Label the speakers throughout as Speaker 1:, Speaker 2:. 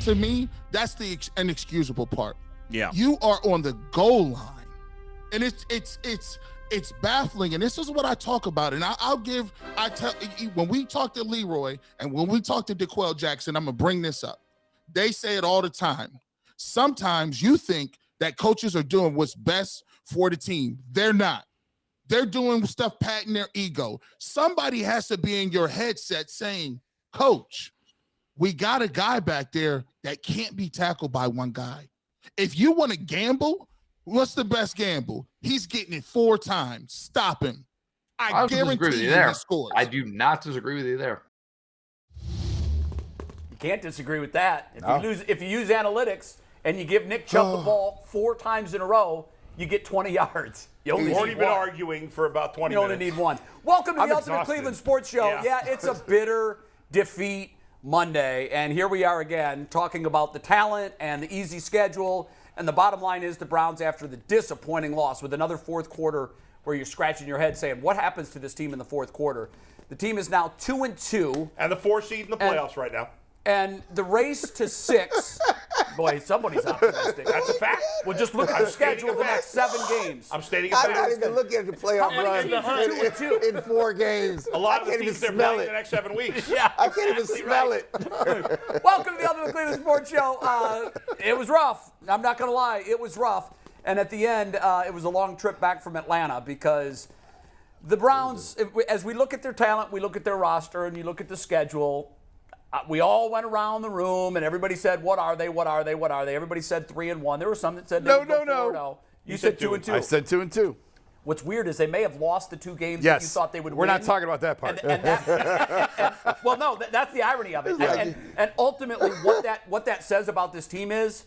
Speaker 1: to me, that's the inexcusable part.
Speaker 2: Yeah.
Speaker 1: You are on the goal line. And it's baffling. And this is what I talk about. And when we talk to Leroy and when we talk to DeQuell Jackson, I'm going to bring this up. They say it all the time. Sometimes you think that coaches are doing what's best for the team. They're not. They're doing stuff patting their ego. Somebody has to be in your headset saying, Coach, we got a guy back there that can't be tackled by one guy. If you want to gamble, what's the best gamble? He's getting it 4 times. Stop him. I guarantee you he scores.
Speaker 3: I do not disagree with you there.
Speaker 4: You can't disagree with that. If you use analytics and you give Nick Chubb the ball 4 times in a row, you get 20 yards.
Speaker 2: We've already been arguing for about 20 minutes.
Speaker 4: You only need 1. Welcome to the Ultimate Cleveland Sports Show. Yeah, it's a bitter defeat Monday, and here we are again talking about the talent and the easy schedule. And the bottom line is the Browns, after the disappointing loss with another fourth quarter where you're scratching your head saying, what happens to this team in the fourth quarter? The team is now 2-2.
Speaker 2: And the 4 seed in the playoffs right now.
Speaker 4: And the race to 6, boy, somebody's optimistic.
Speaker 2: That's a fact.
Speaker 4: Well, just look at the schedule of the next 7 games.
Speaker 2: I'm stating a fact.
Speaker 5: I'm not even looking at the playoff run in 4 games.
Speaker 2: A lot of the teams they're playing in the next 7 weeks.
Speaker 4: Yeah,
Speaker 5: I can't even smell it.
Speaker 4: Welcome to the Ultimate Cleveland Sports Show. It was rough. I'm not going to lie. It was rough. And at the end, it was a long trip back from Atlanta because the Browns, as we look at their talent, we look at their roster, and you look at the schedule, we all went around the room, and everybody said, what are they, what are they, what are they? Everybody said 3-1. There were some that said no. You said 2-2.
Speaker 6: I said 2-2.
Speaker 4: What's weird is they may have lost the 2 games that you thought they would win.
Speaker 6: We're not talking about that part.
Speaker 4: Well, no, that's the irony of it. And ultimately, what that says about this team is,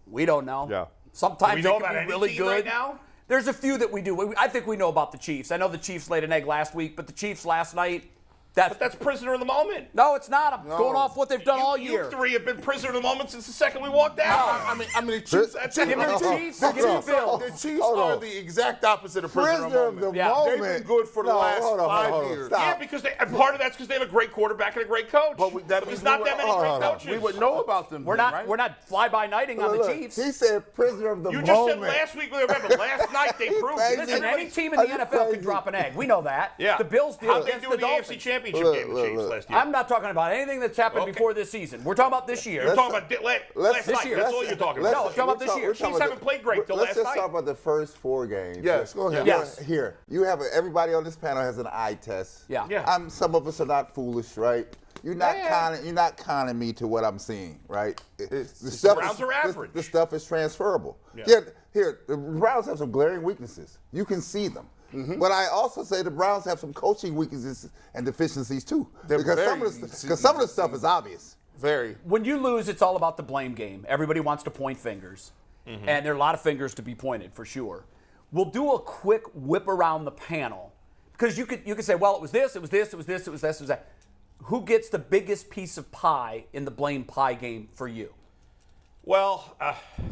Speaker 4: we don't know.
Speaker 6: Yeah.
Speaker 4: Sometimes
Speaker 2: they
Speaker 4: can be really good.
Speaker 2: Right now?
Speaker 4: There's a few that we do. I think we know about the Chiefs. I know the Chiefs laid an egg last week, but the Chiefs last night,
Speaker 2: that's prisoner of the moment.
Speaker 4: No, it's not. I'm going off what they've done all year.
Speaker 2: You 3 have been prisoner of the moment since the second we walked out.
Speaker 1: I mean, the Chiefs.
Speaker 4: Give me the Chiefs. Give me the Bills.
Speaker 1: The Chiefs are the exact opposite of prisoner of the moment. They've been good for the last 5 years.
Speaker 2: Yeah, because part of that's because they have a great quarterback and a great coach. But there's not that many great coaches.
Speaker 1: We would know about them.
Speaker 4: We're not fly-by-nighting on the Chiefs.
Speaker 5: He said prisoner of the moment.
Speaker 2: You just said last week. Remember, last night they proved it.
Speaker 4: Listen, any team in the NFL can drop an egg. We know that.
Speaker 2: Yeah.
Speaker 4: The Bills did against the Dolphins.
Speaker 2: AFC Championship game with Chiefs last year.
Speaker 4: I'm not talking about anything that's happened before this season. We're talking about this year.
Speaker 2: You're talking about last night.
Speaker 4: year.
Speaker 2: That's all you're talking about.
Speaker 4: No, I'm talking about this year.
Speaker 2: Chiefs haven't played great till last night.
Speaker 5: Let's just talk about the first 4 games.
Speaker 1: Yes, go ahead.
Speaker 4: Yes.
Speaker 5: Here, you have everybody on this panel has an eye test.
Speaker 4: Yeah.
Speaker 5: Some of us are not foolish, right? You're not conning me to what I'm seeing, right?
Speaker 2: The Browns are average.
Speaker 5: This stuff is transferable.
Speaker 2: Yeah.
Speaker 5: Here, the Browns have some glaring weaknesses. You can see them. Mm-hmm. But I also say the Browns have some coaching weaknesses and deficiencies too. Because some of the stuff is obvious.
Speaker 1: Very.
Speaker 4: When you lose, it's all about the blame game. Everybody wants to point fingers. Mm-hmm. And there are a lot of fingers to be pointed, for sure. We'll do a quick whip around the panel. Because you could say, well, it was this, it was this, it was this, it was this, it was that. Who gets the biggest piece of pie in the blame pie game for you?
Speaker 2: Well,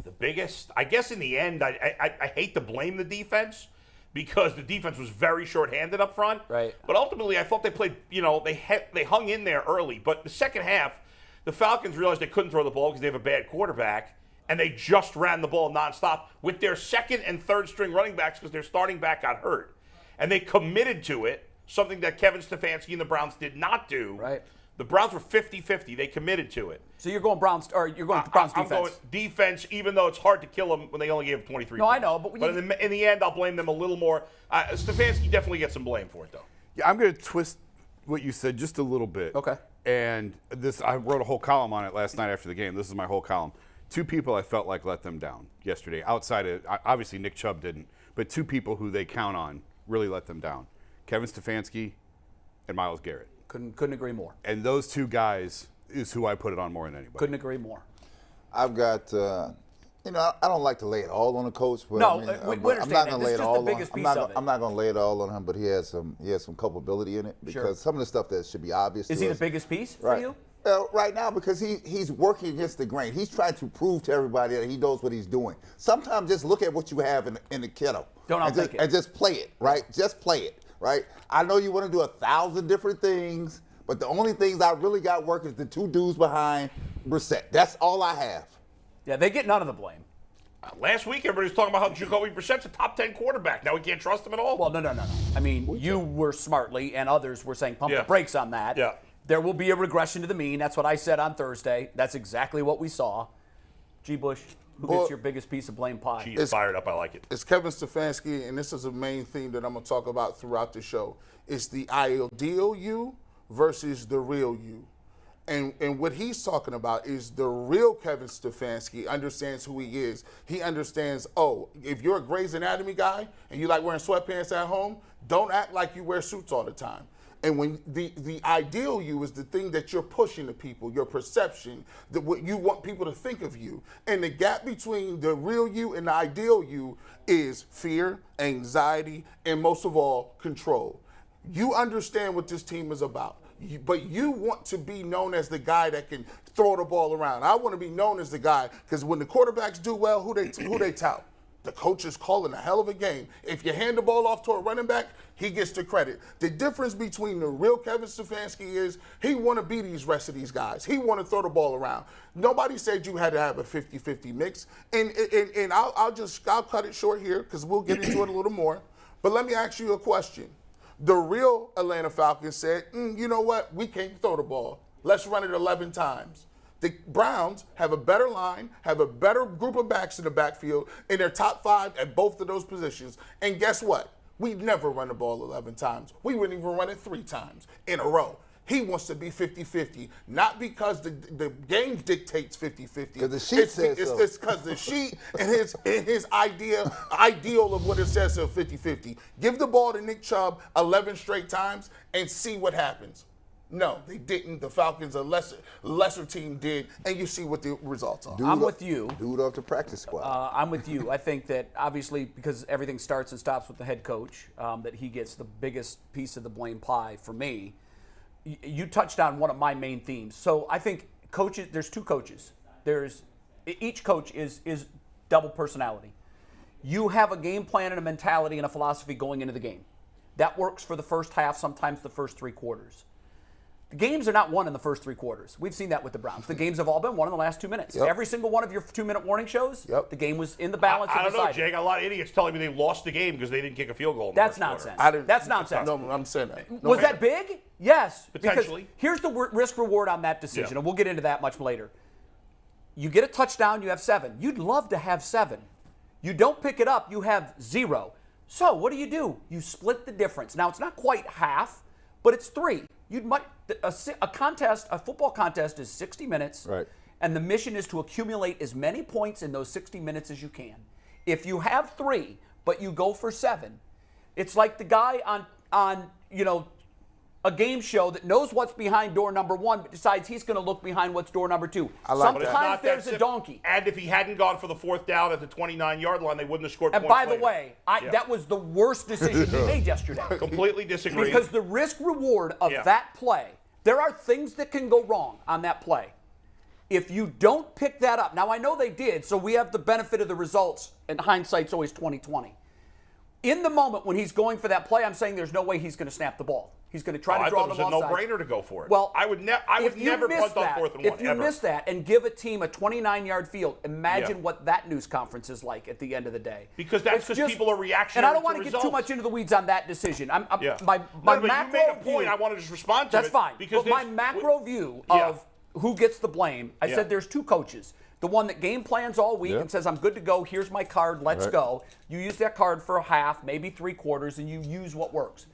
Speaker 2: the biggest, I guess in the end, I hate to blame the defense because the defense was very shorthanded up front.
Speaker 4: Right.
Speaker 2: But ultimately, I thought they played, they hung in there early. But the second half, the Falcons realized they couldn't throw the ball because they have a bad quarterback, and they just ran the ball nonstop with their second and third string running backs because their starting back got hurt. And they committed to it, something that Kevin Stefanski and the Browns did not do.
Speaker 4: Right.
Speaker 2: The Browns were 50-50. They committed to it.
Speaker 4: So you're going Browns, or you're going Browns defense?
Speaker 2: I'm going defense, even though it's hard to kill them when they only gave 23
Speaker 4: No,
Speaker 2: points.
Speaker 4: I know, but
Speaker 2: in the end, I'll blame them a little more. Stefanski definitely gets some blame for it, though.
Speaker 6: Yeah, I'm going to twist what you said just a little bit.
Speaker 4: Okay.
Speaker 6: And I wrote a whole column on it last night after the game. This is my whole column. 2 people I felt like let them down yesterday. Outside of, obviously Nick Chubb didn't, but 2 people who they count on really let them down. Kevin Stefanski and Myles Garrett.
Speaker 4: Couldn't agree more.
Speaker 6: And those 2 guys is who I put it on more than anybody.
Speaker 4: Couldn't agree more.
Speaker 5: I've got, I don't like to lay it all on the coach, but
Speaker 4: no,
Speaker 5: I'm
Speaker 4: not
Speaker 5: going to lay it all on.
Speaker 4: I'm
Speaker 5: not going to lay it all on him, but he has some culpability in it because some of the stuff that should be obvious.
Speaker 4: Is he the biggest piece for you?
Speaker 5: Right now, because he's working against the grain. He's trying to prove to everybody that he knows what he's doing. Sometimes just look at what you have in the kennel. And just play it, right? Just play it, right? I know you want to do 1,000 different things, but the only things I really got working is the 2 dudes behind Brissett. That's all I have.
Speaker 4: Yeah, they get none of the blame.
Speaker 2: Last week, everybody was talking about how Jacoby Brissett's a top 10 quarterback. Now we can't trust him at all.
Speaker 4: Well, no. I mean, you were smartly, and others were saying pump the brakes on that.
Speaker 2: Yeah.
Speaker 4: There will be a regression to the mean. That's what I said on Thursday. That's exactly what we saw. G. Bush, who gets your biggest piece of blame pie?
Speaker 2: He's fired up. I like it.
Speaker 1: It's Kevin Stefanski, and this is a main theme that I'm going to talk about throughout the show. It's the ideal you versus the real you. And what he's talking about is the real Kevin Stefanski understands who he is. He understands, if you're a Grey's Anatomy guy and you like wearing sweatpants at home, don't act like you wear suits all the time. And when the ideal you is the thing that you're pushing to people, your perception, what you want people to think of you. And the gap between the real you and the ideal you is fear, anxiety, and most of all, control. You understand what this team is about. But you want to be known as the guy that can throw the ball around. I want to be known as the guy because when the quarterbacks do well, who they tout? The coach is calling a hell of a game. If you hand the ball off to a running back, he gets the credit. The difference between the real Kevin Stefanski is he want to be these rest of these guys. He want to throw the ball around. Nobody said you had to have a 50-50 mix. And I'll cut it short here because we'll get into it a little more. But let me ask you a question. The real Atlanta Falcons said, you know what? We can't throw the ball. Let's run it 11 times. The Browns have a better line, have a better group of backs in the backfield, in their top 5 at both of those positions. And guess what? We never run the ball 11 times. We wouldn't even run it 3 times in a row. He wants to be 50-50, not because the game dictates 50-50.
Speaker 5: Because the sheet says so.
Speaker 1: It's because the sheet and his ideal of what it says of 50-50. Give the ball to Nick Chubb 11 straight times and see what happens. No, they didn't. The Falcons, a lesser team, did, and you see what the results are.
Speaker 4: I'm with you.
Speaker 5: Dude off the practice squad.
Speaker 4: I'm with you. I think that obviously because everything starts and stops with the head coach, that he gets the biggest piece of the blame pie for me. You touched on one of my main themes. So I think coaches, there's 2 coaches. Each coach is double personality. You have a game plan and a mentality and a philosophy going into the game. That works for the first half, sometimes the first 3 quarters. The games are not won in the first 3 quarters. We've seen that with the Browns. The games have all been won in the last 2 minutes.
Speaker 5: Yep.
Speaker 4: Every single one of your 2-minute warning shows, the game was in the balance.
Speaker 2: I don't know,
Speaker 4: decided.
Speaker 2: Jay. I got a lot of idiots telling me they lost the game because they didn't kick a field goal.
Speaker 4: That's nonsense. That's nonsense.
Speaker 1: No, I'm saying that. No,
Speaker 4: was that big? Yes.
Speaker 2: Potentially.
Speaker 4: Because here's the risk reward on that decision, and we'll get into that much later. You get a touchdown, you have 7. You'd love to have 7. You don't pick it up, you have 0. So what do? You split the difference. Now, it's not quite half, but it's 3. A football contest is 60 minutes,
Speaker 5: right?
Speaker 4: And the mission is to accumulate as many points in those 60 minutes as you can. If you have 3, but you go for 7, it's like the guy on a game show that knows what's behind door number 1, but decides he's going to look behind what's door number 2. Sometimes there's a donkey.
Speaker 2: And if he hadn't gone for the 4th down at the 29-yard line, they wouldn't have scored
Speaker 4: points. And by the way, that was the worst decision he made yesterday.
Speaker 2: Completely disagree.
Speaker 4: Because the risk reward of that play, there are things that can go wrong on that play. If you don't pick that up, now I know they did, so we have the benefit of the results, and hindsight's always 20/20. In the moment when he's going for that play, I'm saying there's no way he's going to snap the ball. He's going to try to draw them offside.
Speaker 2: I thought it was a no-brainer to go for it.
Speaker 4: Well,
Speaker 2: I would never punt on 4th and 1.
Speaker 4: If you miss that and give a team a 29-yard field, imagine what that news conference is like at the end of the day.
Speaker 2: Because people are reactionary.
Speaker 4: And I don't want to get too much into the weeds on that decision. My macro
Speaker 2: you made a point. I want to just respond to it.
Speaker 4: That's fine. Because my macro view of who gets the blame, I said there's 2 coaches. The one that game plans all week and says, I'm good to go, here's my card, let's go. You use that card for a half, maybe 3 quarters, and you use what works.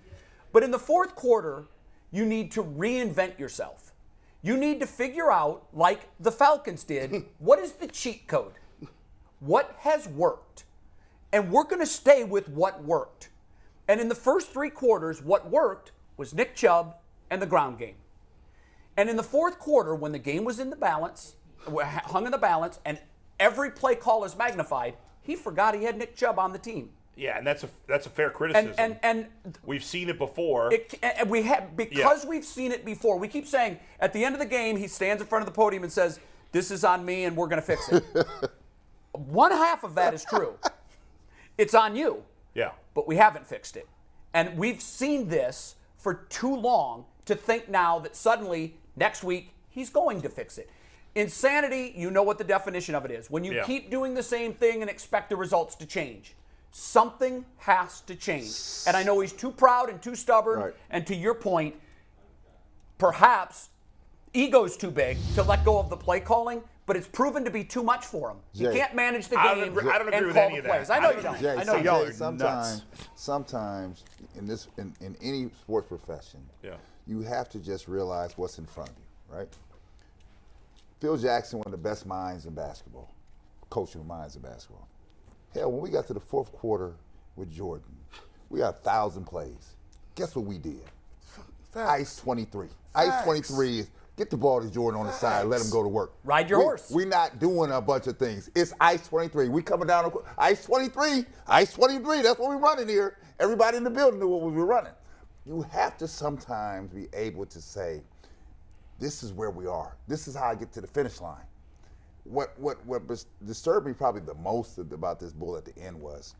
Speaker 4: But in the 4th quarter, you need to reinvent yourself. You need to figure out, like the Falcons did, what is the cheat code? What has worked? And we're going to stay with what worked. And in the first 3 quarters, what worked was Nick Chubb and the ground game. And in the 4th quarter, when the game was in the balance, hung in the balance, and every play call is magnified, he forgot he had Nick Chubb on the team.
Speaker 2: Yeah, and that's a fair criticism.
Speaker 4: And
Speaker 2: we've seen it before.
Speaker 4: We've seen it before. We keep saying at the end of the game, he stands in front of the podium and says, "This is on me, and we're going to fix it." One half of that is true. It's on you.
Speaker 2: Yeah.
Speaker 4: But we haven't fixed it, and we've seen this for too long to think now that suddenly next week he's going to fix it. Insanity, you know what the definition of it is. When you keep doing the same thing and expect the results to change. Something has to change. And I know he's too proud and too stubborn.
Speaker 5: Right.
Speaker 4: And to your point, perhaps ego's too big to let go of the play calling, but it's proven to be too much for him. You can't manage the game
Speaker 2: I don't agree
Speaker 4: and
Speaker 2: with
Speaker 4: call
Speaker 2: any
Speaker 4: the
Speaker 2: of that.
Speaker 4: plays. I know you don't.
Speaker 5: Jay,
Speaker 4: I know you
Speaker 6: y'all
Speaker 4: don't.
Speaker 6: are
Speaker 5: sometimes in any sports profession, you have to just realize what's in front of you, right? Phil Jackson, one of the best minds in basketball, coaching minds in basketball. Hell, when we got to the fourth quarter with Jordan, we got 1,000 plays. Guess what we did? Ice 23. Ice 23 is get the ball to Jordan on the side, let him go to work.
Speaker 4: Ride your horse.
Speaker 5: We're not doing a bunch of things. It's Ice 23. We coming down Ice 23. Ice 23. That's what we're running here. Everybody in the building knew what we were running. You have to sometimes be able to say, this is where we are. This is how I get to the finish line. What disturbed me probably the most about this bull at the end was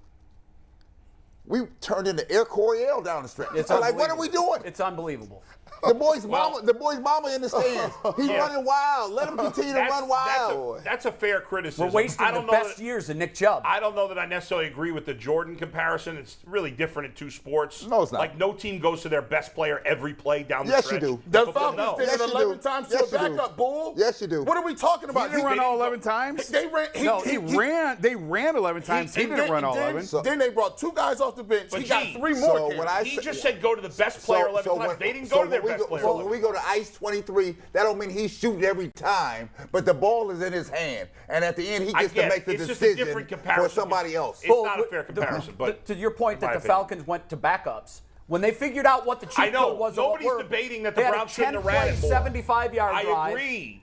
Speaker 5: we turned into Air Coryell down the stretch.
Speaker 4: It's
Speaker 5: like, what are we doing?
Speaker 4: It's unbelievable.
Speaker 5: The boy's mama in the stands. He's running wild. Let him continue to run wild.
Speaker 2: That's a fair criticism.
Speaker 4: We're wasting the best years of Nick Chubb.
Speaker 2: I don't know that I necessarily agree with the Jordan comparison. It's really different in two sports.
Speaker 5: No, it's not.
Speaker 2: Like, no team goes to their best player every play down the
Speaker 5: Yes,
Speaker 2: stretch.
Speaker 5: you do.
Speaker 1: The
Speaker 2: But
Speaker 1: Falcons
Speaker 2: no.
Speaker 1: did
Speaker 5: Yes,
Speaker 1: it
Speaker 5: you
Speaker 1: 11
Speaker 5: do.
Speaker 1: times
Speaker 5: Yes,
Speaker 1: to a
Speaker 5: you do.
Speaker 1: backup bull.
Speaker 5: Yes, you do.
Speaker 1: What are we talking about?
Speaker 6: He didn't run all 11 times.
Speaker 1: They ran.
Speaker 6: They ran 11 times. He didn't run all 11.
Speaker 1: Then they brought 2 guys off the bench.
Speaker 2: But
Speaker 1: He got
Speaker 2: gee,
Speaker 1: 3 more.
Speaker 5: so
Speaker 1: carries.
Speaker 5: when I
Speaker 2: He
Speaker 5: say-
Speaker 2: just said go to the best player 11 times. They didn't go to their best player.
Speaker 5: So when we go to Ice 23, that don't mean he's shooting every time, but the ball is in his hand, and at the end he gets to make the
Speaker 2: it's just a
Speaker 5: decision
Speaker 2: different comparison.
Speaker 5: for somebody else.
Speaker 2: It's not a fair comparison, but
Speaker 4: to your point
Speaker 2: in
Speaker 4: that
Speaker 2: my
Speaker 4: the
Speaker 2: opinion.
Speaker 4: Falcons went to backups, when they figured out what the
Speaker 2: I
Speaker 4: cheat
Speaker 2: know.
Speaker 4: code was,
Speaker 2: Nobody's debating that the Browns shouldn't have ran it more.
Speaker 4: 75-yard drive.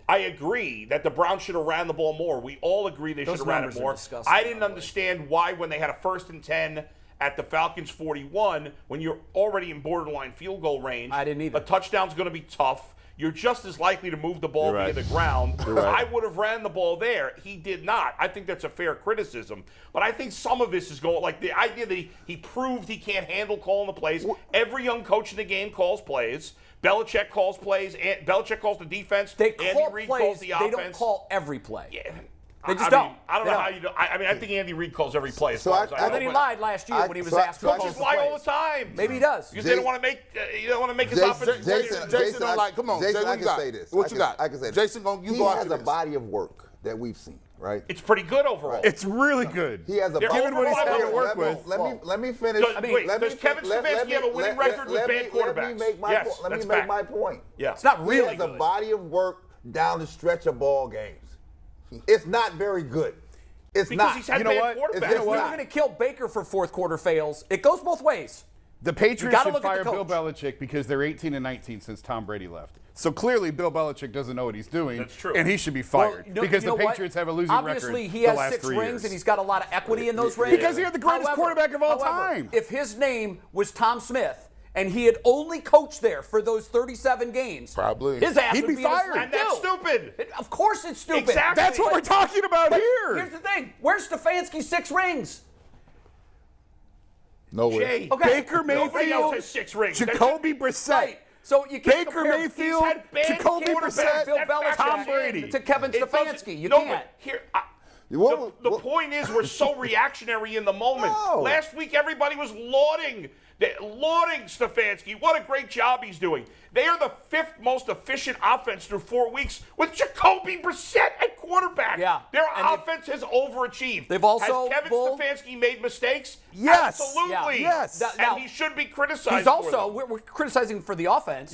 Speaker 2: I agree that the Browns should have ran the ball more. We all agree they should
Speaker 4: Those
Speaker 2: have ran it
Speaker 4: numbers are
Speaker 2: more.
Speaker 4: disgusting,
Speaker 2: I didn't
Speaker 4: by the way.
Speaker 2: understand why when they had a 1st and 10 at the Falcons 41, when you're already in borderline field goal range.
Speaker 4: I didn't either.
Speaker 2: A touchdown's going to be tough. You're just as likely to move the ball via the ground. I would have ran the ball there. He did not. I think that's a fair criticism. But I think some of this is going, like the idea that he proved he can't handle calling the plays. Every young coach in the game calls plays. Belichick calls plays. Belichick calls the defense.
Speaker 4: They call
Speaker 2: Andy Reid
Speaker 4: plays.
Speaker 2: calls the offense.
Speaker 4: They don't call every play.
Speaker 2: Yeah.
Speaker 4: They just
Speaker 2: I
Speaker 4: don't.
Speaker 2: mean, I don't
Speaker 4: They
Speaker 2: know
Speaker 4: don't.
Speaker 2: how you do. I think Andy Reid calls every play as
Speaker 5: So
Speaker 2: far as I
Speaker 5: I
Speaker 2: know.
Speaker 4: And then he
Speaker 2: but
Speaker 4: lied last year when he was asked
Speaker 5: so I-
Speaker 4: who calls
Speaker 2: Coaches
Speaker 4: the
Speaker 2: lie all
Speaker 4: plays.
Speaker 2: the time.
Speaker 4: Maybe he does.
Speaker 2: Because they don't want to make. You don't want to make his offense.
Speaker 1: Jason don't like. Come on,
Speaker 5: Jason,
Speaker 1: Jay, what
Speaker 5: I
Speaker 1: you
Speaker 5: can
Speaker 1: got?
Speaker 5: say this.
Speaker 1: What you got?
Speaker 5: I can say this.
Speaker 1: Jason, you
Speaker 5: he
Speaker 1: go
Speaker 5: has
Speaker 1: after
Speaker 5: a
Speaker 1: this.
Speaker 5: body of work that we've seen, right?
Speaker 2: It's pretty good overall.
Speaker 6: It's really good.
Speaker 5: He has a
Speaker 2: They're
Speaker 5: body
Speaker 2: Given what he's
Speaker 5: Let
Speaker 2: had
Speaker 5: me-
Speaker 2: to
Speaker 6: work
Speaker 5: let me-
Speaker 6: with.
Speaker 5: Let me finish.
Speaker 2: Does Kevin Stefanski have a winning record with bad quarterbacks?
Speaker 5: Let me make my
Speaker 2: Yes,
Speaker 5: point. Let me
Speaker 2: that's
Speaker 5: make
Speaker 2: fact.
Speaker 5: my point.
Speaker 2: Yeah.
Speaker 4: It's not
Speaker 5: He
Speaker 4: really
Speaker 5: has a
Speaker 4: good.
Speaker 5: body of work down the stretch of ball games. It's not very good. It's
Speaker 2: Because
Speaker 5: not.
Speaker 2: he's had
Speaker 6: You know
Speaker 2: bad
Speaker 6: what?
Speaker 2: quarterbacks.
Speaker 5: It's
Speaker 4: If you're
Speaker 5: not.
Speaker 4: going to kill Baker for fourth quarter fails, it goes both ways.
Speaker 6: The Patriots
Speaker 4: gotta
Speaker 6: should
Speaker 4: look at
Speaker 6: fire
Speaker 4: the
Speaker 6: Bill
Speaker 4: coach.
Speaker 6: Belichick because they're 18 and 19 since Tom Brady left. So clearly, Bill Belichick doesn't know what he's doing.
Speaker 2: That's true.
Speaker 6: And he should be fired because
Speaker 4: you know
Speaker 6: the
Speaker 4: what?
Speaker 6: Patriots have a losing
Speaker 4: Obviously,
Speaker 6: record.
Speaker 4: he
Speaker 6: the
Speaker 4: has
Speaker 6: last
Speaker 4: 6
Speaker 6: 3
Speaker 4: rings
Speaker 6: years.
Speaker 4: and he's got a lot of equity in those rings.
Speaker 6: Because you're the greatest quarterback of all time.
Speaker 4: If his name was Tom Smith and he had only coached there for those 37 games,
Speaker 1: Probably.
Speaker 4: his ass
Speaker 6: He'd
Speaker 4: would
Speaker 6: be
Speaker 4: be in his
Speaker 6: fired.
Speaker 4: league,
Speaker 2: And that's
Speaker 4: too.
Speaker 2: stupid.
Speaker 4: Of course it's stupid.
Speaker 2: Exactly.
Speaker 6: That's what we're talking about here.
Speaker 4: Here's the thing. Where's Stefanski's 6 rings?
Speaker 5: Nowhere.
Speaker 2: Jay.
Speaker 4: Okay.
Speaker 6: Baker
Speaker 2: Nobody else
Speaker 6: Mayfield,
Speaker 2: has 6 rings.
Speaker 6: Jacoby Brissett.
Speaker 4: Right. So you can't
Speaker 6: Baker
Speaker 4: compare
Speaker 6: Mayfield,
Speaker 2: He's had bad
Speaker 6: Jacoby
Speaker 2: quarterbacks.
Speaker 6: Brissett,
Speaker 4: Bill
Speaker 2: That
Speaker 4: Belichick,
Speaker 2: factor
Speaker 6: Tom
Speaker 2: in.
Speaker 6: Brady.
Speaker 4: to Kevin
Speaker 2: It doesn't-
Speaker 4: Stefanski. You
Speaker 2: no,
Speaker 4: can't.
Speaker 2: but here,
Speaker 5: What-
Speaker 2: the point is, we're so reactionary in the moment.
Speaker 5: No.
Speaker 2: Last week, everybody was lauding Stefanski. What a great job he's doing. They are the 5th most efficient offense through 4 weeks with Jacoby Brissett at quarterback.
Speaker 4: Yeah.
Speaker 2: Their
Speaker 4: And
Speaker 2: offense has overachieved.
Speaker 4: They've also,
Speaker 2: Has Kevin
Speaker 4: Bull-
Speaker 2: Stefanski made mistakes?
Speaker 6: Yes.
Speaker 2: Absolutely.
Speaker 4: Yeah.
Speaker 6: Yes.
Speaker 2: And
Speaker 4: Now,
Speaker 2: he should be criticized
Speaker 4: He's
Speaker 2: for
Speaker 4: also,
Speaker 2: them.
Speaker 4: we're criticizing him for the offense.